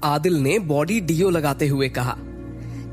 आदिल ने body deo लगाते हुए कहा।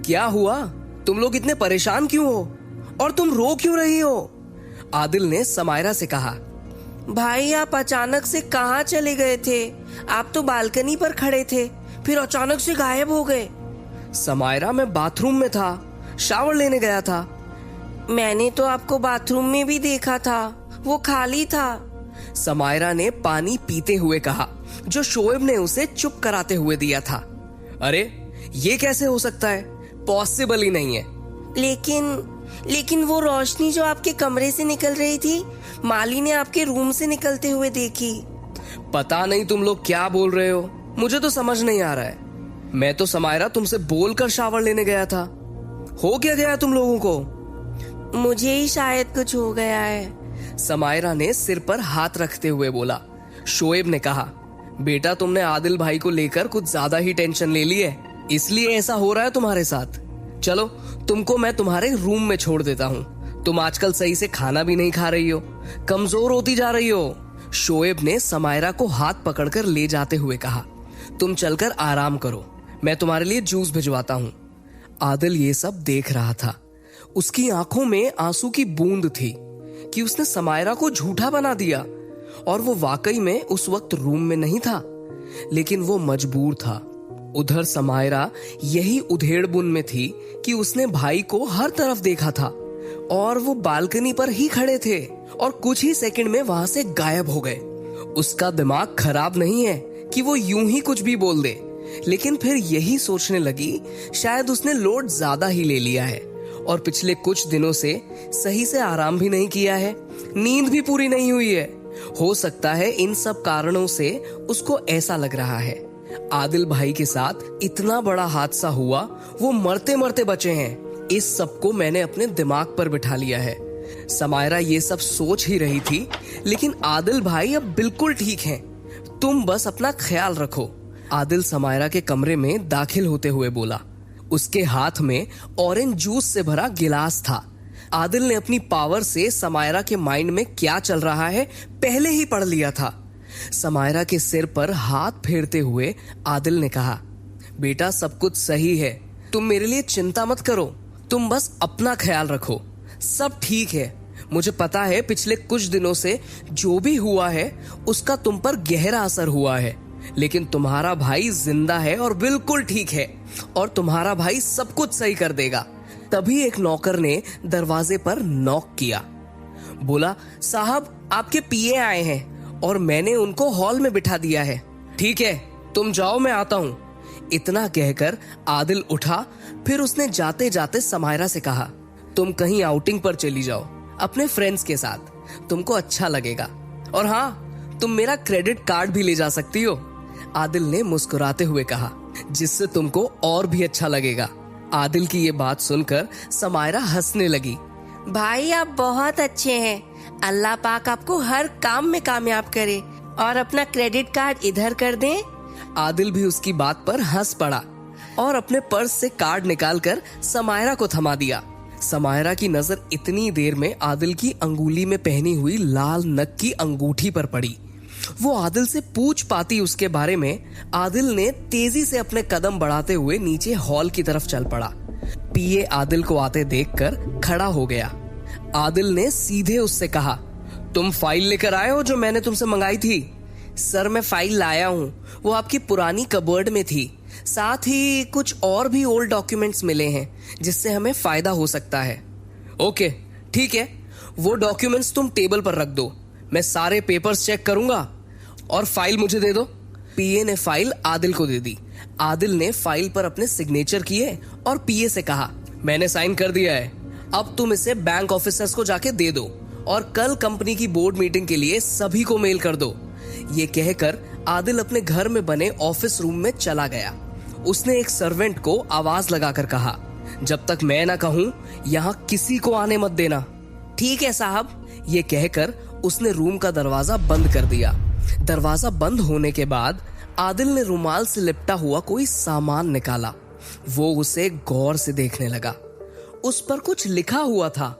क्या हुआ? तुम लोग इतने परेशान क्यों हो और तुम रो क्यों रही हो? आदिल ने समायरा से कहा। भाई आप अचानक से कहाँ चले गए थे? आप तो बालकनी पर खड़े थे, फिर अचानक से गायब हो गए। समायरा, मैं बाथरूम में था, शावर लेने गया था। मैंने तो आपको बाथरूम में भी देखा था, वो खाली था। समायरा ने पानी पीते हुए कहा, जो शोएब ने उसे चुप कराते हुए दिया था। अरे ये कैसे हो सकता है? पॉसिबल ही नहीं है। लेकिन वो रोशनी जो आपके कमरे से निकल रही थी, माली ने आपके रूम से निकलते हुए देखी। पता नहीं तुम लोग क्या बोल रहे हो, मुझे तो समझ नहीं आ रहा है। मैं तो समायरा तुमसे बोलकर शावर लेने गया था। हो क्या गया तुम लोगों को? मुझे ही शायद कुछ हो गया है, समायरा ने सिर पर हाथ रखते हुए बोला। शोएब ने कहा, बेटा तुमने आदिल भाई को लेकर कुछ ज्यादा ही टेंशन ले ली है, इसलिए ऐसा हो रहा है तुम्हारे साथ। चलो तुमको मैं तुम्हारे रूम में छोड़ देता हूँ। तुम आजकल सही से खाना भी नहीं खा रही हो, कमजोर होती जा रही हो। शोएब ने समायरा को हाथ पकड़कर ले जाते हुए कहा, तुम चलकर आराम करो, मैं तुम्हारे लिए जूस भिजवाता हूँ। आदिल ये सब देख रहा था। उसकी आंखों में आंसू की बूंद थी कि उसने समायरा को झूठा बना दिया और वो वाकई में उस वक्त रूम में नहीं था, लेकिन वो मजबूर था। उधर समायरा यही उधेड़बुन में थी कि उसने भाई को हर तरफ देखा था और वो बालकनी पर ही खड़े थे और कुछ ही सेकंड में वहां से गायब हो गए। उसका दिमाग खराब नहीं है कि वो यूं ही कुछ भी बोल दे, लेकिन फिर यही सोचने लगी शायद उसने लोड ज्यादा ही ले लिया है और पिछले कुछ दिनों से सही से आराम भी नहीं किया है, नींद भी पूरी नहीं हुई है। हो सकता है इन सब कारणों से उसको ऐसा लग रहा है। आदिल भाई के साथ इतना बड़ा हादसा हुआ, वो मरते मरते बचे हैं, इस सब को मैंने अपने दिमाग पर बिठा लिया है। समायरा ये सब सोच ही रही थी, लेकिन आदिल भाई अब बिल्कुल ठीक हैं, तुम बस अपना ख्याल रखो। आदिल समायरा के कमरे में दाखिल होते हुए बोला। उसके हाथ में ऑरेंज जूस से भरा गिलास था। आदिल ने अपनी पावर से समायरा के माइंड में क्या चल रहा है पहले ही पढ़ लिया था। समायरा के सिर पर हाथ फेरते हुए आदिल ने कहा, बेटा सब कुछ सही है, तुम मेरे लिए चिंता मत करो, तुम बस अपना ख्याल रखो, सब ठीक है। मुझे पता है पिछले कुछ दिनों से जो भी हुआ है उसका तुम पर गहरा असर हुआ है, लेकिन तुम्हारा भाई जिंदा है और बिल्कुल ठीक है और तुम्हारा भाई सब कुछ सही कर देगा। तभी एक नौकर ने दरवाजे पर नॉक किया। बोला, साहब आपके पीए आए हैं और मैंने उनको हॉल में बिठा दिया है। ठीक है तुम जाओ, मैं आता हूं। इतना कहकर आदिल उठा। फिर उसने जाते जाते समायरा से कहा, तुम कहीं आउटिंग पर चली जाओ अपने फ्रेंड्स के साथ, तुमको अच्छा लगेगा, और हाँ तुम मेरा क्रेडिट कार्ड भी ले जा सकती हो। आदिल ने मुस्कुराते हुए कहा, जिससे तुमको और भी अच्छा लगेगा। आदिल की ये बात सुनकर समायरा हंसने लगी। भाई आप बहुत अच्छे हैं, अल्लाह पाक आपको हर काम में कामयाब करे और अपना क्रेडिट कार्ड इधर कर दें। आदिल भी उसकी बात पर हंस पड़ा और अपने पर्स से कार्ड निकालकर समायरा को थमा दिया। समायरा की नजर इतनी देर में आदिल की अंगुली में पहनी हुई लाल नग की अंगूठी पर पड़ी। वो आदिल से पूछ पाती उसके बारे में। आदिल ने तेजी से अपने कदम बढ़ाते हुए नीचे हॉल की तरफ चल पड़ा। पीए आदिल को आते देखकर खड़ा हो गया। आदिल ने सीधे उससे कहा, तुम फाइल लेकर आए हो जो मैंने तुमसे मंगाई थी? सर मैं फाइल लाया हूँ, वो आपकी पुरानी कबर्ड में थी, साथ ही कुछ और भी ओल्ड डॉक्यूमेंट्स मिले हैं जिससे हमें फायदा हो सकता है। ओके ठीक है, वो डॉक्यूमेंट्स तुम टेबल पर रख दो, मैं सारे पेपर्स चेक करूंगा और फाइल मुझे दे दो। पीए ने फाइल आदिल को दे दी। आदिल ने फाइल पर अपने सिग्नेचर किए और पीए से कहा, मैंने साइन कर दिया है, अब तुम इसे बैंक ऑफिसर्स को जाके दे दो और कल कंपनी की बोर्ड मीटिंग के लिए सभी को मेल कर दो। ये कहकर आदिल अपने घर में बने ऑफिस रूम में चला गया। उसने एक सर्वेंट को आवाज लगाकर कहा, जब तक मैं ना कहूं यहाँ किसी को आने मत देना। ठीक है साहब। ये कहकर उसने रूम का दरवाजा बंद कर दिया। दरवाजा बंद होने के बाद आदिल ने रुमाल से लिपटा हुआ कोई सामान निकाला। वो उसे गौर से देखने लगा। उस पर कुछ लिखा हुआ था।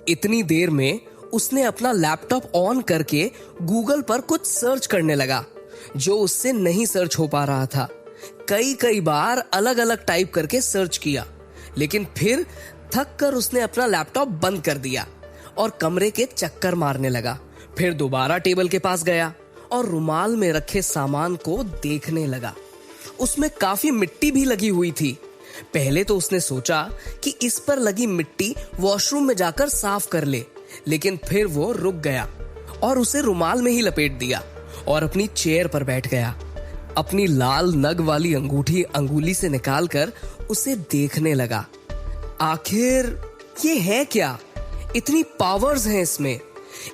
इतनी देर में उसने अपना लैपटॉप ऑन करके गूगल पर कुछ सर्च करने लगा जो उससे नहीं सर्च हो पा रहा था। कई कई बार अलग अलग टाइप करके सर्च किया, लेकिन फिर थक कर उसने अपना लैपटॉप बंद कर दिया और कमरे के चक्कर मारने लगा। फिर दोबारा टेबल के पास गया और रुमाल में रखे सामान को देखने लगा। उसमें काफी मिट्टी भी लगी हुई थी। पहले तो उसने सोचा कि इस पर लगी मिट्टी वॉशरूम में जाकर साफ कर ले, लेकिन फिर वो रुक गया और उसे रुमाल में ही लपेट दिया और अपनी चेयर पर बैठ गया। अपनी लाल नग वाली अंगूठी अंगुली से निकालकर उसे देखने लगा। आखिर ये है क्या? इतनी पावर्स हैं इसमें।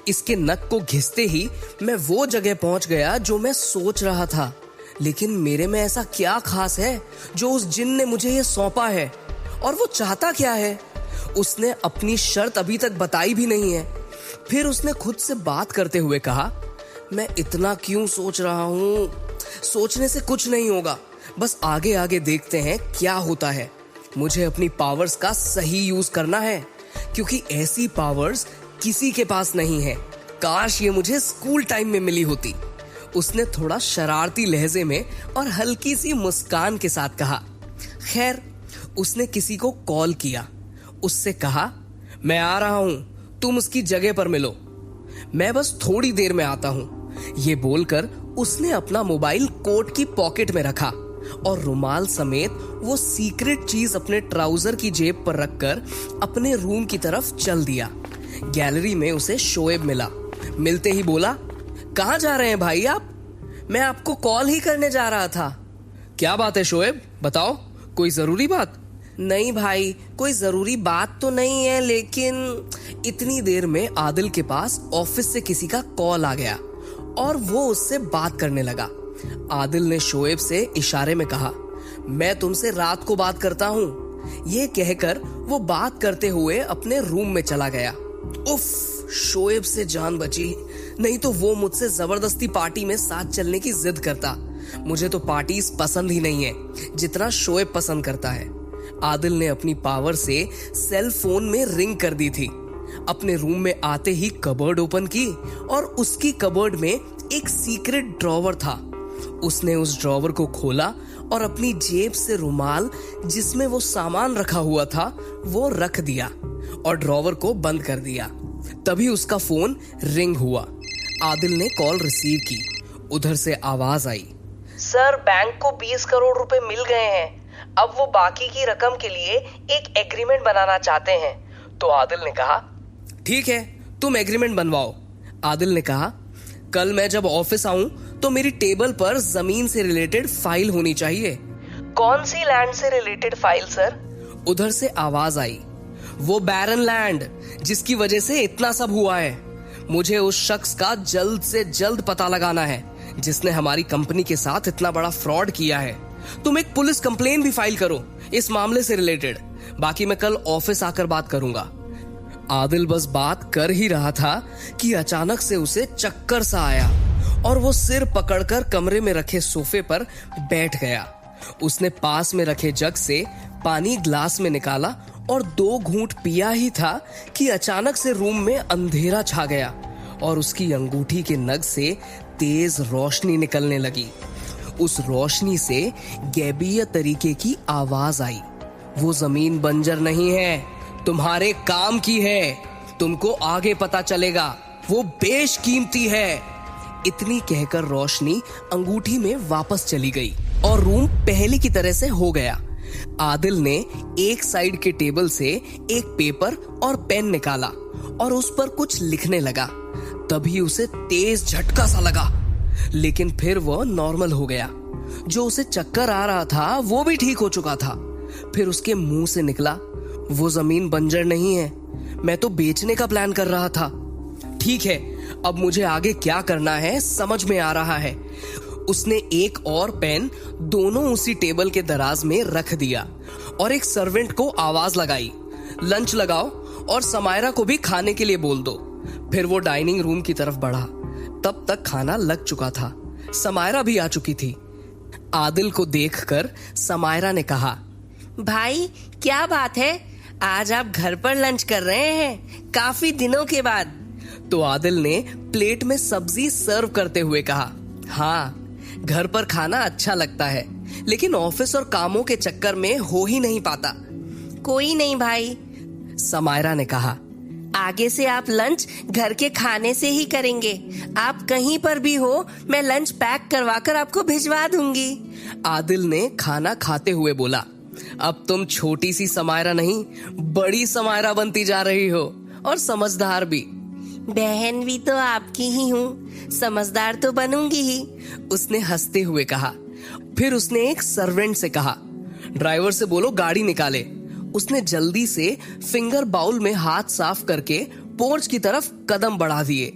इसके नख को घिसते ही मैं वो जगह पहुंच गया जो मैं सोच रहा था। लेकिन मेरे में ऐसा क्या खास है जो उस जिन ने मुझे ये सौंपा है, और वो चाहता क्या है? उसने अपनी शर्त अभी तक बताई भी नहीं है। फिर उसने खुद से बात करते हुए कहा, मैं इतना क्यों सोच रहा हूं? सोचने से कुछ नहीं होगा, बस आगे आगे देखते हैं क्या होता है। मुझे अपनी पावर्स का सही यूज करना है, क्योंकि ऐसी पावर्स किसी के पास नहीं है। काश ये मुझे स्कूल टाइम में मिली होती। उसने थोड़ा शरारती लहजे में और हल्की सी मुस्कान के साथ कहा। खैर, उसने किसी को कॉल किया। उससे कहा, मैं आ रहा हूं, तुम उसकी जगह पर मिलो, मैं बस थोड़ी देर में आता हूं। ये बोलकर उसने अपना मोबाइल कोट की पॉकेट में रखा और रुमाल समेत वो सीक्रेट चीज अपने ट्राउजर की जेब पर रखकर अपने रूम की तरफ चल दिया। गैलरी में उसे शोएब मिला। मिलते ही बोला, कहाँ जा रहे हैं भाई आप? मैं आपको कॉल ही करने जा रहा था। क्या बात है शोएब, बताओ, कोई जरूरी बात? नहीं भाई, कोई जरूरी बात तो नहीं है, लेकिन इतनी देर में आदिल के पास ऑफिस से किसी का कॉल आ गया और वो उससे बात करने लगा। आदिल ने शोएब से इशारे में कहा, मैं तुमसे रात को बात करता हूँ। ये कहकर वो बात करते हुए अपने रूम में चला गया। उफ, शोएब से जान बची, नहीं तो वो मुझसे जबरदस्ती पार्टी में साथ चलने की जिद करता। मुझे तो पार्टीज पसंद ही नहीं है जितना शोएब पसंद करता है। आदिल ने अपनी पावर से सेल फोन में रिंग कर दी थी। अपने रूम में आते ही कबर्ड ओपन की और उसकी कबर्ड में एक सीक्रेट ड्रॉवर था। उसने उस ड्रॉवर को खोला और अपनी जेब से रुमाल जिसमें वो सामान रखा हुआ था वो रख दिया और ड्रॉवर को बंद कर दिया। तभी उसका फोन रिंग हुआ। आदिल ने कॉल रिसीव की। उधर से आवाज आई, सर, बैंक को 20 करोड़ रुपए मिल गए हैं। अब वो बाकी की रकम के लिए एक एग्रीमेंट बनाना चाहते हैं। तो आदिल ने कहा, ठीक है, तुम एग्रीमेंट बनवाओ। आदिल ने कहा, कल मैं जब ऑफिस आऊं तो मेरी टेबल पर जमीन से रिलेटेड फाइल होनी चाहिए। कौन सी लैंड से रिलेटेड फाइल सर? उधर से आवाज आई, वो बैरन लैंड जिसकी वजह से इतना सब हुआ है। मुझे उस शख्स का जल्द से जल्द पता लगाना है जिसने हमारी कंपनी के साथ इतना बड़ा फ्रॉड किया है। तुम एक पुलिस कंप्लेन भी फाइल करो इस मामले से रिलेटेड। बाकी मैं कल ऑफिस आकर बात करूंगा। आदिल बस बात कर ही रहा था कि अचानक से उसे चक्कर सा आया और वो सिर पकड़कर कमरे में रखे सोफे पर बैठ गया। उसने पास में रखे जग से पानी ग्लास में निकाला और 2 घूंट पिया ही था कि अचानक से रूम में अंधेरा छा गया और उसकी अंगूठी के नग से तेज रोशनी निकलने लगी। उस रोशनी से गैबीय तरीके की आवाज आई, वो जमीन बंजर नहीं है, तुम्हारे काम की है, तुमको आगे पता चलेगा, वो बेशकीमती है। इतनी कहकर रोशनी अंगूठी में वापस चली गई और रूम पहले की तरह से हो गया। आदिल ने एक साइड के टेबल से एक पेपर और पेन निकाला और उस पर कुछ लिखने लगा। तभी उसे तेज झटका सा लगा, लेकिन फिर वो नॉर्मल हो गया। जो उसे चक्कर आ रहा था वो भी ठीक हो चुका था। फिर उसके मुंह से निकला, वो जमीन बंजर नहीं है, मैं तो बेचने का प्लान कर रहा था। ठीक है, अब मुझे आगे क्या करना है समझ में आ रहा है। उसने एक और पेन दोनों उसी टेबल के दराज में रख दिया और एक सर्वेंट को आवाज लगाई, लंच लगाओ और समायरा को भी खाने के लिए बोल दो। फिर वो डाइनिंग रूम की तरफ बढ़ा। तब तक खाना लग चुका था, समायरा भी आ चुकी थी। आदिल को देखकर समायरा ने कहा, भाई क्या बात है, आज आप घर पर लंच कर रहे हैं काफी दिनों के बाद। तो आदिल ने प्लेट में सब्जी सर्व करते हुए कहा, हाँ, घर पर खाना अच्छा लगता है, लेकिन ऑफिस और कामों के चक्कर में हो ही नहीं पाता। कोई नहीं भाई, समायरा ने कहा। आगे से आप लंच घर के खाने से ही करेंगे। आप कहीं पर भी हो, मैं लंच पैक करवा कर आपको भिजवा दूंगी। आदिल ने खाना खाते हुए बोला। अब तुम छोटी सी समायरा नहीं, बड़ी समायरा बनती जा रही हो, और समझदार भी। बहन भी तो आपकी ही हूँ, समझदार तो बनूंगी ही, उसने हंसते हुए कहा। फिर उसने एक सर्वेंट से कहा, ड्राइवर से बोलो गाड़ी निकाले। उसने जल्दी से फिंगर बाउल में हाथ साफ करके पोर्च की तरफ कदम बढ़ा दिए।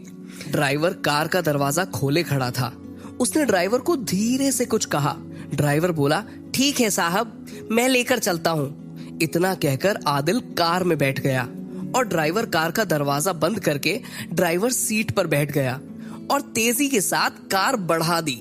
ड्राइवर कार का दरवाजा खोले खड़ा था। उसने ड्राइवर को धीरे से कुछ कहा। ड्राइवर बोला, ठीक है साहब, मैं लेकर चलता हूँ। इतना कहकर आदिल कार में बैठ गया और ड्राइवर कार का दरवाजा बंद करके ड्राइवर सीट पर बैठ गया और तेजी के साथ कार बढ़ा दी।